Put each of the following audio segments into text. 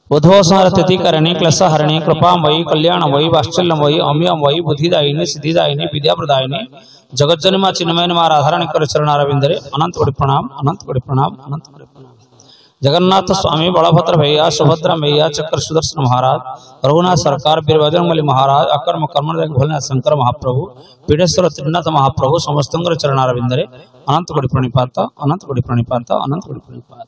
उद्भवसंहरति करणी क्लेशहरणी कृपामयी कल्याणमयी वात्सल्यमयी अम्यमयी बुद्धिदायिनी सिद्धिदायिनी विद्याप्रदायिनी जगज्जननी मां चिन्मयी मां राधाराणी कर चरणारविंदरे अनंत कोटि प्रणाम अनंत कोटि प्रणाम अनंत कोटि प्रणाम। जगन्नाथ स्वामी बलभद्र भैया सुभद्रा मैया चक्र सुदर्शन महाराज रघुनाथ सरकार वीर बजरंगबली महाराज अकर्म कर्मदायक भोलेनाथ शंकर महाप्रभु पीठेश्वर त्रिनाथ महाप्रभु समस्त चरणारविंदरे अनंत कोटि प्रणिपात अनंत कोटि प्रणिपात अनंत कोटि प्रणिपात।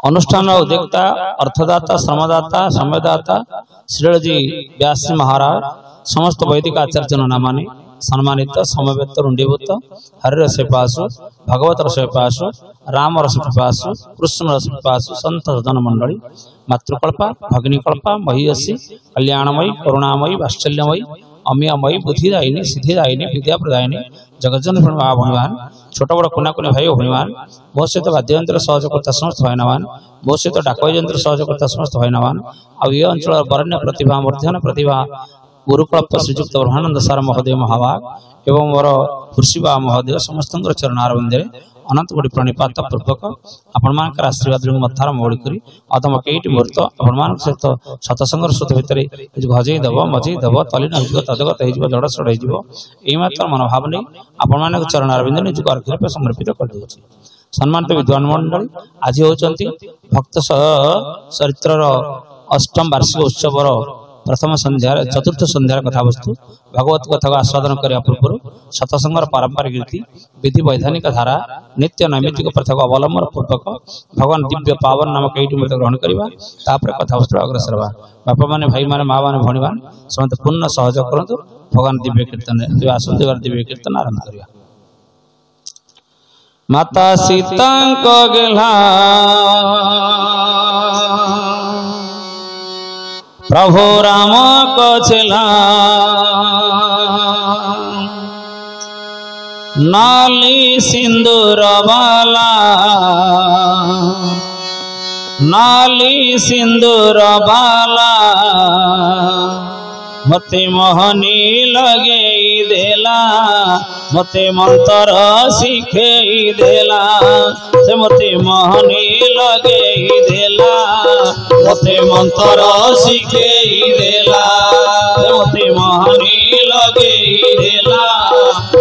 अनुष्ठान उद्योक्ता अर्थदाता श्रमदाता समयदाता श्रीजी व्यास महाराज समस्त वैदिक आचार्य नामानि सम्मानित समवेत रुंडीभूत हरिरस पिपासु भगवत रस पिपासु राम रस पिपासु कृष्ण रस पिपासु संत सदन मंडली मातृकल्पा भगिनीकल्पा महिषी कल्याणमयी करुणामयी वात्सल्यमयी अम्यमयी बुद्धिदायिनी सिद्धिदायिनी विद्याप्रदायिनी जगज्जन भगवान छोट बड़ कुना कुनी भाई भगवान मो सहित वाद्ययंत्र सहयोगकर्ता समस्त भाईनामान मो सहित डाकयंत्र सहयोगकर्ता समस्त भाईनामान आ ये अंचल बरण्य प्रतिभा वर्धन प्रतिभा गुरुकल्प श्रीजुक्त ब्रह्मानंद सार महोदय महाभाग एवं मोर खुर्शीबा महोदय समस्त चरणारविंदरे अनंत कोटि प्रणिपात पूर्वक आपण आशीर्वाद मथार मोड़ी कर अधम कई मुहूर्त आपण सहित सतसंगर सुत भितर भजई देव मजई देव तलीन हो तदगत हो जड़ सड़ हो मनोभाव नहीं आपण चरणारविंद निजक अर्घ्य समर्पित कर सम्मानित विद्वान मंडली आज होती भक्त चरित्र अष्टम वार्षिक उत्सवर प्रथम संध्या चतुर्थ संध्यार कथावस्तु भगवत कथा को आस्वादन करने पूर्व सतसंगर पारंपरिक रीति विधि वैधानिक धारा नित्य नैमित्तिक प्रथा को अवलंबन पूर्वक भगवान दिव्य पावन नामक यही मृत ग्रहण करवा कथावस्तु अग्रसर बापा माने भाई माने माँ माने भणी मान समस्त पूर्ण सहयोग करूँ भगवान दिव्य कीर्तन आसुदेव दिव्य कीर्तन आरंभ करवा। माता सीता गेला प्रभु राम को चला नाली सिंदूर वाला नाली सिंदूर वाला मते मोहनी लगे देला मते मंत्र शिखे देला से मते मोहनी लगे देला मते मंत्र शिखे देला मते मोहनी लगे देला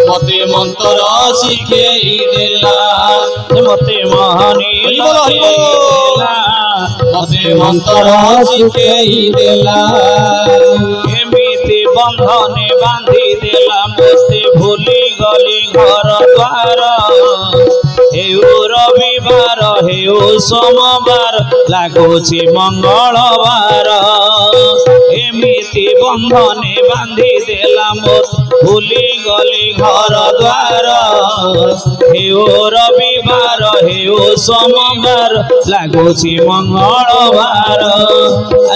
मते मंत्र शिखे देला मते मोहनी लगे देला मते मंत्र शिखे देला बंधने बांधी देला मते भूली गली घर द्वार हेउ रविवार हेउ सोमवार लागुची मंगलवार एमिति बंधने बांधी देला मते भूली गली घर द्वार हेउ रविवार हेउ सोमवार लागुची मंगलवार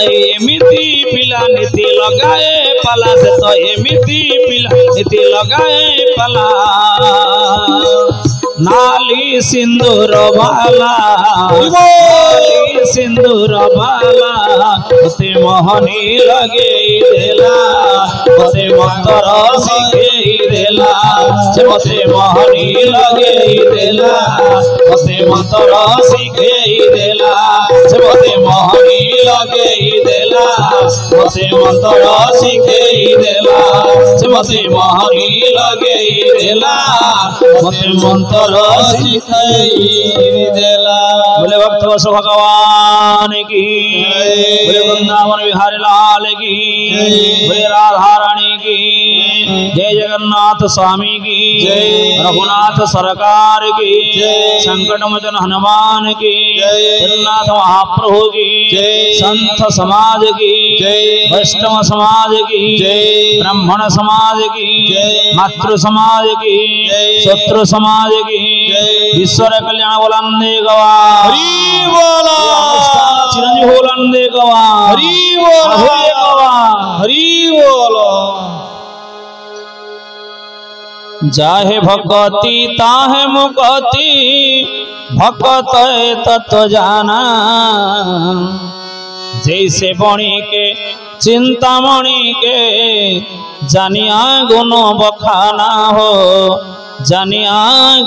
एमिति पिला नीति लगाए पाला से तो एमिति पिला नीति लगाए पाला नाली सिंदूर वाला नाली सिंदूर वाला मते मोहनी लगे देला मते मंत्र शिखे देला से मते मोहनी लगे देला मते मंत्र शिखे देला से मते मोहनी लगे देला मते मंत्र शिखे देला से मते मोहनी लगे देला मते मंत्र बोले भक्त वस भगवान की बोले वृंदावन बिहारी लाल की बोले राधा रानी की जय जगन्नाथ स्वामी की रघुनाथ सरकार की संकट मोचन हनुमान की जगन्नाथ महाप्रभु की संत समाज की वैष्णव समाज की ब्राह्मण समाज की मातृ समाज की शत्रु समाज की ईश्वर कल्याण बोलंदे गवा हरि बोला चिरंजीव बोलंदे गवा हरि बोला हरि बोलो जाहे भगवती ताहे मुक्ति भगत तत्व जाना जैसे बणी के चिंतामणि के जानिया गुण बखाना हो जानिया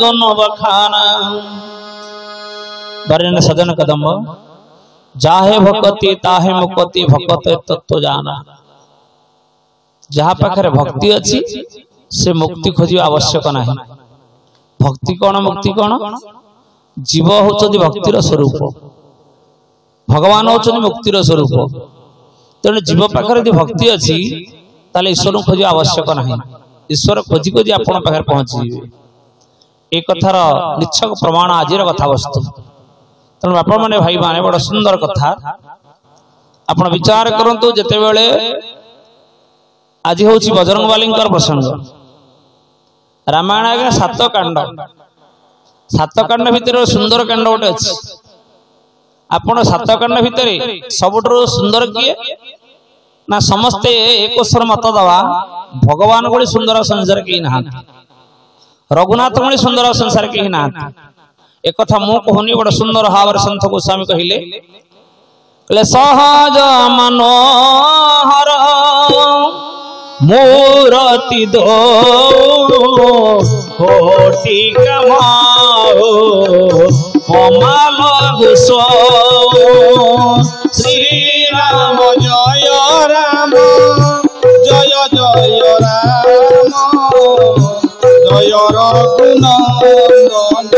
गुण बखाना वरेण्य सजन कदम जाहे भक्ति ताहे मुक्ति भक्त तत्व जाना। जहाँ पाखरे भक्ति अच्छी से मुक्ति खोज आवश्यक नहीं। भक्ति कौन मुक्ति कौन? जीव होचंदी भक्तिर स्वरूप, भगवान होचंदी मुक्तिर स्वरूप। तेणु जीव पाखरे यदि भक्ति अच्छी ताले ईश्वर खोज आवश्यक नहीं। ईश्वर खोजी खोजी आपण पाखरे पहुंची एक कथार निच्छक प्रमाण आज कथा वस्तु। तेणु आप मैंने भाई माने बड़ा सुंदर कथा आपण विचार करंतु। जेते बेले आज हूँ बजरंगबाली प्रसंग, रामायण आगे 7 कांड, 7 कांड भितर सुंदर कांड गोटे अच्छी। आपण 7 कांड भितर सबुठु सुंदर किए ना? समस्ते एक स्वर मत दवा भगवान गोटे सुंदर संसार कहीं ना, रघुनाथ गोटे सुंदर संसार कहीं ना। एक कथा मु कहूनी, बड़ा सुंदर भाव सन्थ गोस्वामी कहले सहज मनोहर मूरति दो कोटि कमाओ कमाल गुसो। श्री राम जय राम जय जय राम जय रघुनंदन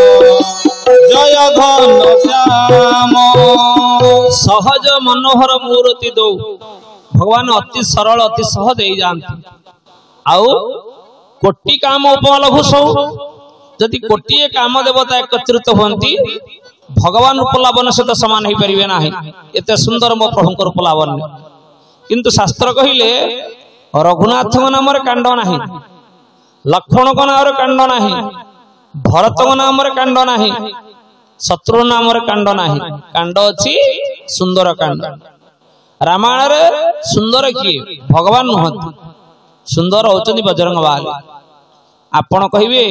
जय घन श्याम। सहज मनोहर मूर्ति दो, भगवान अति सरल अति सहज हो जाती। आउ कोटि काम उपलघु सौ, जदि कोटिए काम देवता एकत्रित होती भगवान उपलावन सहित समान हो पारे ना। एते सुंदर मो प्रभु उपलावन्य। किंतु शास्त्र कहले रघुनाथ नाम कांड नहीं, लक्ष्मण को नाम कांड नहीं, भरत को नाम कांड नहीं, शत्रु नाम कांड नहीं। कांड अच्छी सुंदर कांड। रामायण रे सुंदर किए? भगवान नुहति, सुंदर होचंदी बजरंगबाली। आपण कहिबे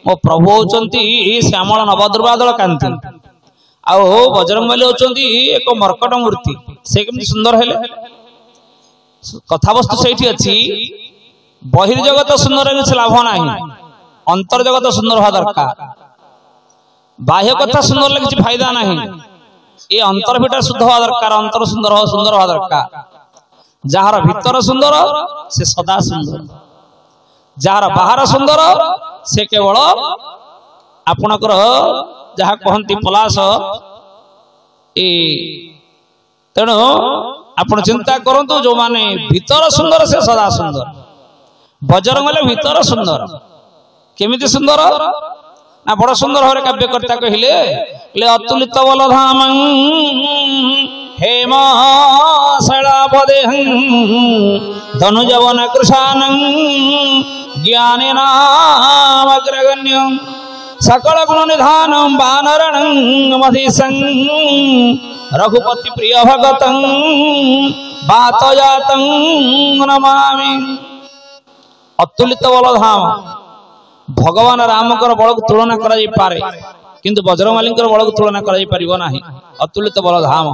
मो प्रभु होचंती श्यामल नवदुर्बादल कांति, आउ बजरंगबाली होचंती एक मर्कट मूर्ति। से केमति सुंदर हेले? कथा वस्तु सेठी अछि। बहिर्जगत सुंदर किसी लाभ नहीं, अंतर्जगत सुंदर हवा दरकार। बाह्य कथा सुंदर लगे किसी फायदा नहीं, ये अंतर भीतर शुद्ध हवा दरकार। अंतर सुंदर हवा दरकार। जार भीतर सुंदर से सदा सुंदर, जार बाहर सुंदर से केवल आपणकर जहाँ कहती पलाश। तेणु आपण चिंता करंतु जो माने भीतर सुंदर से सदा सुंदर। बजरंगबाली भीतर सुंदर, केमिति सुंदर ना? बड़ सुंदर भाव काव्यकर्ता कहले अतुलित बलधाम हेम शैलापदेहं धनुजवन कृशानं ज्ञानेनामग्रगण्यं सकल गुण निधानं वानरणं मधीशं रघुपति प्रिय भगतं वातजातं नमामि। अतुलित बलधाम भगवान राम बल को तुलना करे, किंतु बजरंगबाली बल को तुलना कर। अतुलित बलधाम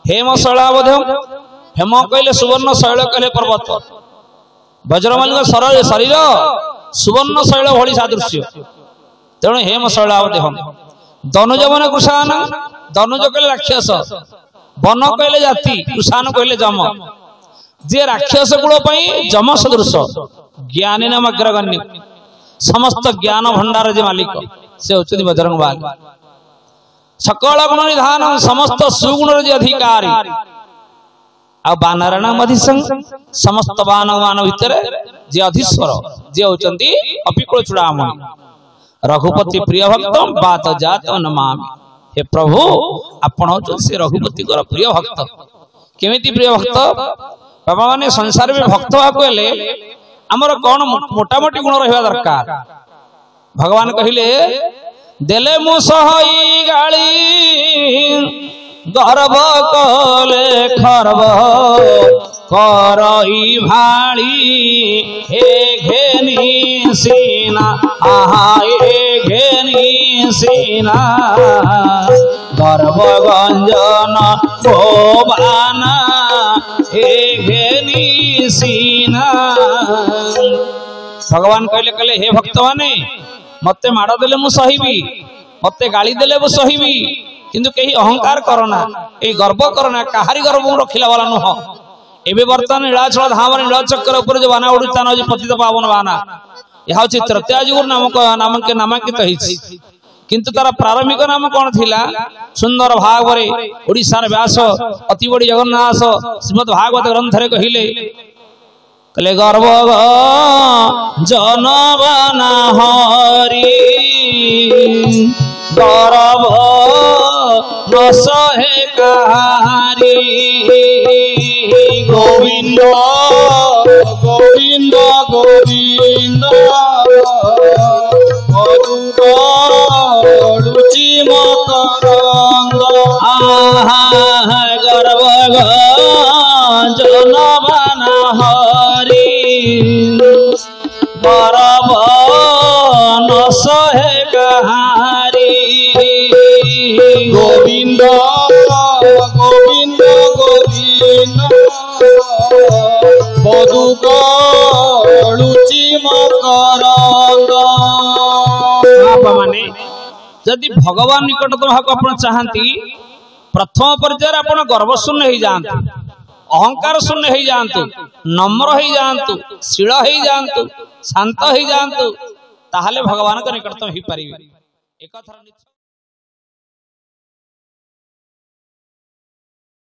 हेम शैलावध, हेम कहले सुवर्ण, शैल कहले पर्वत। बजरंगबाली शरीर सुवर्ण शैल भली सादृश्य। तेणु हेम शैलावध। धनुजवन कृषान, धनुज कहले राक्षस, वन कहले जाति, कृषान कहले जम। जे राक्षस कूल जम सदृश, ज्ञानी नाम अग्रगण्य, समस्त ज्ञान भंडार जे मालिक से होचंदी बजरंगबाली। सकल गुण निधान, समस्त सुगुण जे अधिकारी। आ बानरण मधीशं, समस्त बान भितर जे अधीश्वर जे होचंदी अपिकुल चूड़ामणि। रघुपति प्रिय भक्त बात जात नमामि। हे प्रभु आपण होचंदी से रघुपति कर प्रिय भक्त। केमिति प्रिय भक्त? बाबा माने संसार में भक्त होको हेले आमर कौन मोटामोटी गुण रहा दरकार। भगवान कहले देले मु सहई गाली गर्व कले खर्व करई भाड़ी हे घेनी सीना आहा हे घेनी सीना गर्व गंजन गोबाना हे घेनी सीना। भगवान कहले कहले हे भक्त माने मते माड़ देले मु सहीबी, मते गाली देले मु सहीबी, किंतु कहीं अहंकार करना ए गर्व करना कहारी गर्व रखिला वाला नुह एबे वर्तमान नीलाचल धाम नीलचक्र ऊपर जो बाना उड़ी तान पतित पावन बाना यह हूँ त्रत्याजुर नामक नामांकित होइछि किंतु तार प्रारंभिक नाम कौन थिला सुंदर भागवरे ओडिशार व्यास अति बड़ी जगन्नाथ श्रीमद् भागवत ग्रंथ रे कहिले कले गर्व जनबना हरि गर्व न सहे कहारी गोविंद गोविंद गोविंद रुचि मकरंद गर्व जनबना हरि गर्व न सहे कहारी गोविंद गोविंद गोविंद रुचि मकरंद माने जदि भगवान निकटतम आप चाहती प्रथम पर्यायर आप गर्व शून्य हो जातु अहंकार शून्य हो जातु नम्र हो जातु शील हो जातु शांत हो जातु ताहले भगवान का निकटतम हो पारे।